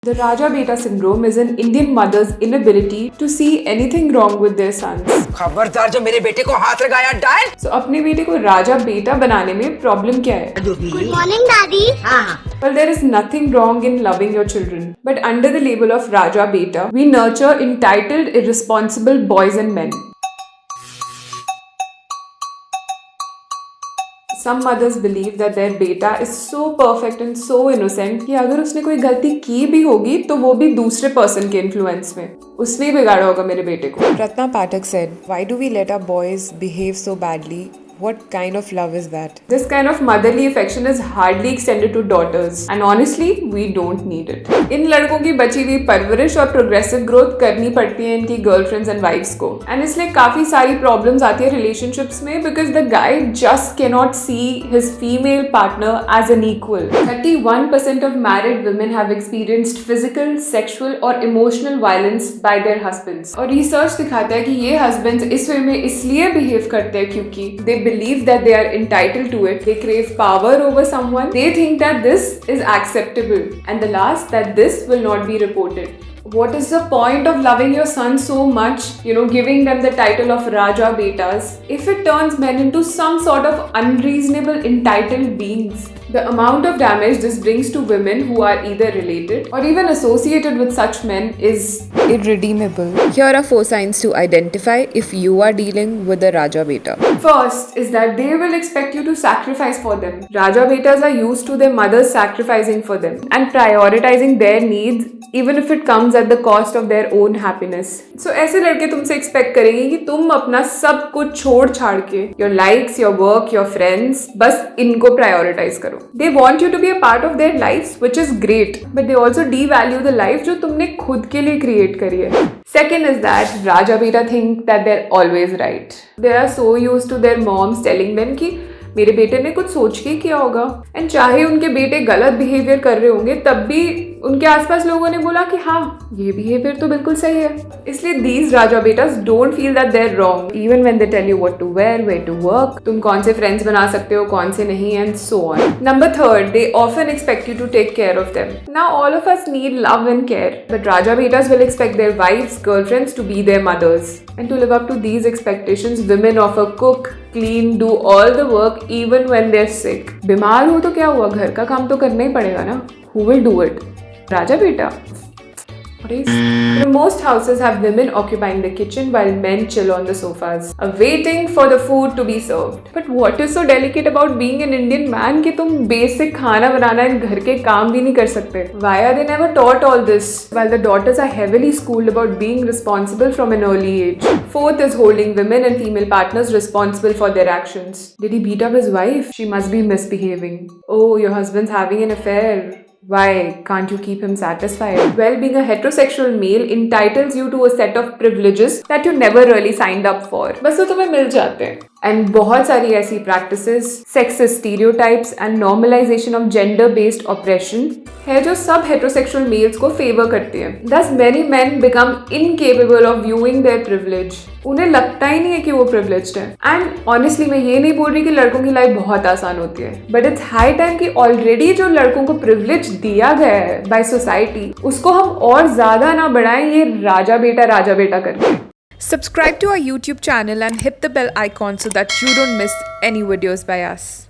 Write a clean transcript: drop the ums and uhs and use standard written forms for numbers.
The Raja Beta syndrome is an Indian mother's inability to see anything wrong with their sons. खबरदार जो मेरे बेटे को हाथ लगाया डाल। So अपने बेटे को राजा बेटा बनाने में प्रॉब्लम क्या है? Good morning, Daddy. Well, there is nothing wrong in loving your children, but under the label of Raja Beta, we nurture entitled, irresponsible boys and men. Some mothers believe that their beta is so perfect and so innocent कि अगर उसने कोई गलती की भी होगी तो वो भी दूसरे पर्सन के इन्फ्लुएंस में, उसने ही बिगाड़ा होगा मेरे बेटे को. Ratna Pathak said, "Why do we let our boys behave so badly? What kind of love is that?" This kind of motherly affection is hardly extended to daughters, and honestly, we don't need it. इन लड़कों की बची हुई परवरिश और progressive growth करनी पड़ती है इनकी गर्लफ्रेंड्स एंड वाइफ्स को, एंड इसलिए काफी सारी प्रॉब्लम्स आती है रिलेशनशिप्स में because the guy just cannot see his female partner as an equal. 31% of married women have experienced physical, sexual और emotional violence by their husbands. और रिसर्च दिखाता है कि ये हस्बैंड्स इस वे में इसलिए बिहेव करते हैं क्योंकि they believe that they are entitled to it. They crave power over someone. They think that this is acceptable. And the last, that this will not be reported. What is the point of loving your son so much, giving them the title of Raja Betas, if it turns men into some sort of unreasonable, entitled beings? The amount of damage this brings to women who are either related or even associated with such men is Irredeemable. Here are 4 signs to identify if you are dealing with a Raja Beta. First is that they will expect you to sacrifice for them. Raja Betas are used to their mothers sacrificing for them and prioritizing their needs even if it comes at the cost of their own happiness. So ऐसे लड़के तुमसे expect करेंगे कि तुम अपना सब कुछ छोड़ छाड़ के your likes, your work, your friends, बस इनको prioritize करो. They want you to be a part of their lives, which is great, but they also devalue the life जो तुमने खुद के लिए create करी है. Second is that Raja Beta think that they're always right. They are so used to their moms telling them कि मेरे बेटे ने कुछ सोच के किया होगा, एंड चाहे उनके बेटे गलत बिहेवियर कर रहे होंगे तब भी उनके आसपास लोगों ने बोला कि हाँ ये बिहेवियर तो बिल्कुल सही है. इसलिए these Raja betas don't feel that they're wrong even when they tell you what to wear, where to work, तुम कौन से फ्रेंड्स बना सकते हो कौन से नहीं, and so on. Number third, they often expect you to take care of them. Now all of us need love and care, but Raja betas will expect their wives, girlfriends to be their mothers. And to live up to these expectations, women often cook, clean, do all the work even when they're sick. बीमार हो तो क्या हुआ, घर का काम तो करना ही पड़ेगा ना. Who will do it? Raja Beta. Most houses have women occupying the kitchen while men chill on the sofas, waiting for the food to be served. But what is so delicate about being an Indian man कि तुम basic खाना बनाना and घर के काम भी नहीं कर सकते? Why are they never taught all this? While the daughters are heavily schooled about being responsible from an early age. Fourth is holding women and female partners responsible for their actions. Did he beat up his wife? She must be misbehaving. Oh, your husband's having an affair. Why can't you keep him satisfied? Well, being a heterosexual male entitles you to a set of privileges that you never really signed up for. बस वो तुम्हें मिल जाते हैं. And बहुत सारी ऐसी practices, sexist stereotypes and normalization of gender-based oppression है जो सब heterosexual males को favor करती है. Thus, many men become incapable of viewing their privilege. उन्हें लगता ही नहीं है कि वो privileged है. And honestly, मैं ये नहीं बोल रही कि लड़कों की life बहुत आसान होती है. But it's high time कि already जो लड़कों को privilege दिया गया है by society, उसको हम और ज़्यादा ना बढ़ाएं ये राजा बेटा करके. Subscribe to our YouTube channel and hit the bell icon so that you don't miss any videos by us.